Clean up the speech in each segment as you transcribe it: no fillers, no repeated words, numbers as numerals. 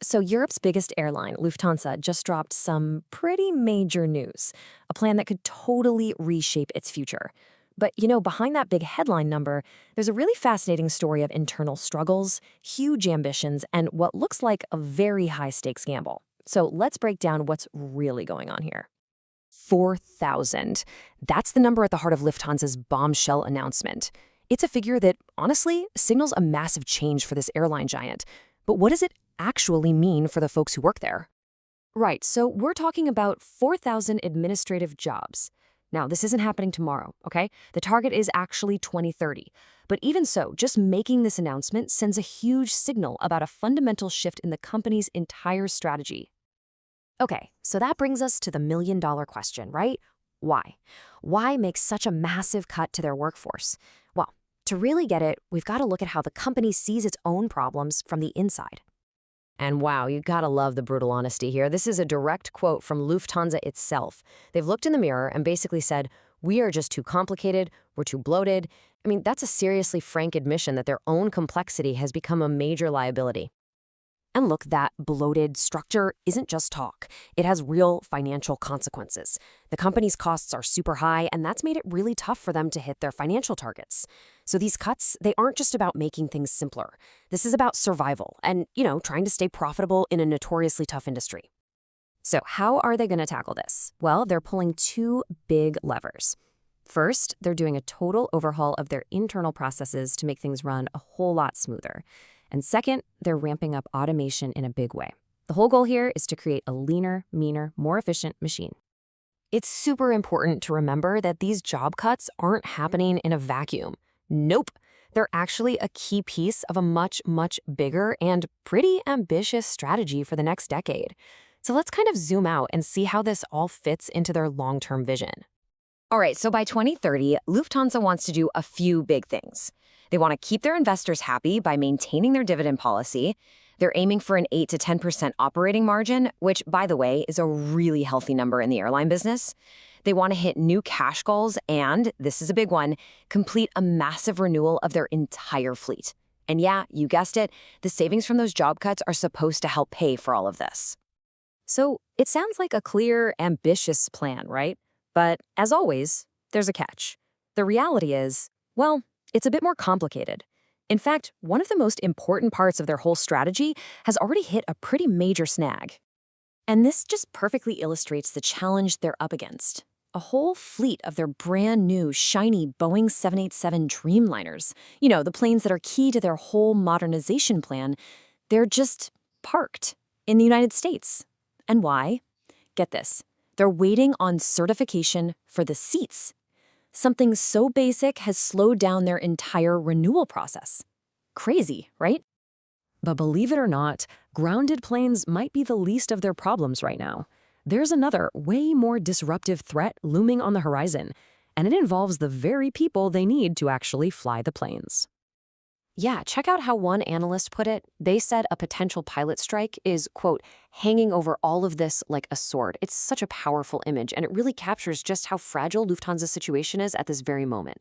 So, Europe's biggest airline, Lufthansa, just dropped some pretty major news, a plan that could totally reshape its future. But, behind that big headline number, there's a really fascinating story of internal struggles, huge ambitions, and what looks like a very high stakes gamble. So, let's break down what's really going on here. 4,000. That's the number at the heart of Lufthansa's bombshell announcement. It's a figure that, honestly, signals a massive change for this airline giant. But what does it actually mean for the folks who work there? Right, so we're talking about 4,000 administrative jobs. Now, this isn't happening tomorrow, okay? The target is actually 2030. But even so, just making this announcement sends a huge signal about a fundamental shift in the company's entire strategy. Okay, so that brings us to the million-dollar question, right? Why? Why make such a massive cut to their workforce? Well, to really get it, we've got to look at how the company sees its own problems from the inside. And wow, you gotta love the brutal honesty here. This is a direct quote from Lufthansa itself. They've looked in the mirror and basically said, "We are just too complicated, we're too bloated." I mean, that's a seriously frank admission that their own complexity has become a major liability. And look, that bloated structure isn't just talk. It has real financial consequences. The company's costs are super high, and that's made it really tough for them to hit their financial targets. So these cuts, they aren't just about making things simpler. This is about survival and, trying to stay profitable in a notoriously tough industry. So how are they going to tackle this? Well, they're pulling two big levers. First, they're doing a total overhaul of their internal processes to make things run a whole lot smoother. And second, they're ramping up automation in a big way. The whole goal here is to create a leaner, meaner, more efficient machine. It's super important to remember that these job cuts aren't happening in a vacuum. Nope. They're actually a key piece of a much, much bigger and pretty ambitious strategy for the next decade. So let's kind of zoom out and see how this all fits into their long-term vision. All right, so by 2030, Lufthansa wants to do a few big things. They want to keep their investors happy by maintaining their dividend policy. They're aiming for an 8 to 10% operating margin, which, by the way, is a really healthy number in the airline business. They want to hit new cash goals and, this is a big one, complete a massive renewal of their entire fleet. And yeah, you guessed it, the savings from those job cuts are supposed to help pay for all of this. So it sounds like a clear, ambitious plan, right? But as always, there's a catch. The reality is, well, it's a bit more complicated. In fact, one of the most important parts of their whole strategy has already hit a pretty major snag. And this just perfectly illustrates the challenge they're up against. A whole fleet of their brand new, shiny Boeing 787 Dreamliners, the planes that are key to their whole modernization plan, they're just parked in the United States. And why? Get this. They're waiting on certification for the seats. Something so basic has slowed down their entire renewal process. Crazy, right? But believe it or not, grounded planes might be the least of their problems right now. There's another, way more disruptive threat looming on the horizon, and it involves the very people they need to actually fly the planes. Yeah, check out how one analyst put it. They said a potential pilot strike is, quote, hanging over all of this like a sword. It's such a powerful image, and it really captures just how fragile Lufthansa's situation is at this very moment.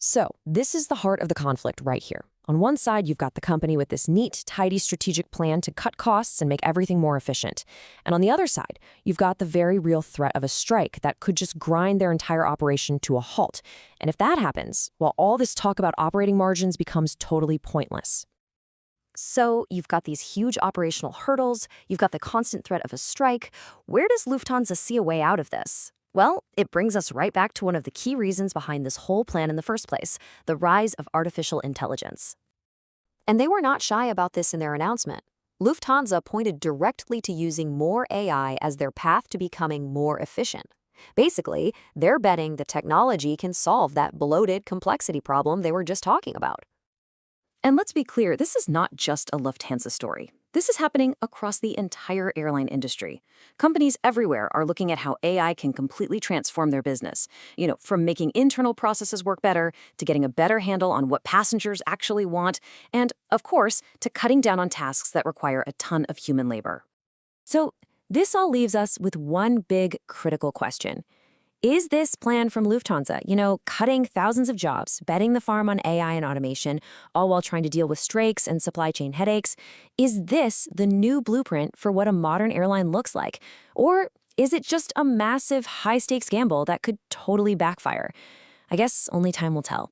So, this is the heart of the conflict right here. On one side, you've got the company with this neat, tidy strategic plan to cut costs and make everything more efficient. And on the other side, you've got the very real threat of a strike that could just grind their entire operation to a halt. And if that happens, well, all this talk about operating margins becomes totally pointless. So you've got these huge operational hurdles, you've got the constant threat of a strike. Where does Lufthansa see a way out of this? Well, it brings us right back to one of the key reasons behind this whole plan in the first place, the rise of artificial intelligence. And they were not shy about this in their announcement. Lufthansa pointed directly to using more AI as their path to becoming more efficient. Basically, they're betting the technology can solve that bloated complexity problem they were just talking about. And let's be clear, this is not just a Lufthansa story. This is happening across the entire airline industry. Companies everywhere are looking at how AI can completely transform their business. From making internal processes work better, to getting a better handle on what passengers actually want, and, of course, to cutting down on tasks that require a ton of human labor. So, this all leaves us with one big critical question. Is this plan from Lufthansa, cutting thousands of jobs, betting the farm on AI and automation, all while trying to deal with strikes and supply chain headaches, is this the new blueprint for what a modern airline looks like? Or is it just a massive high-stakes gamble that could totally backfire? I guess only time will tell.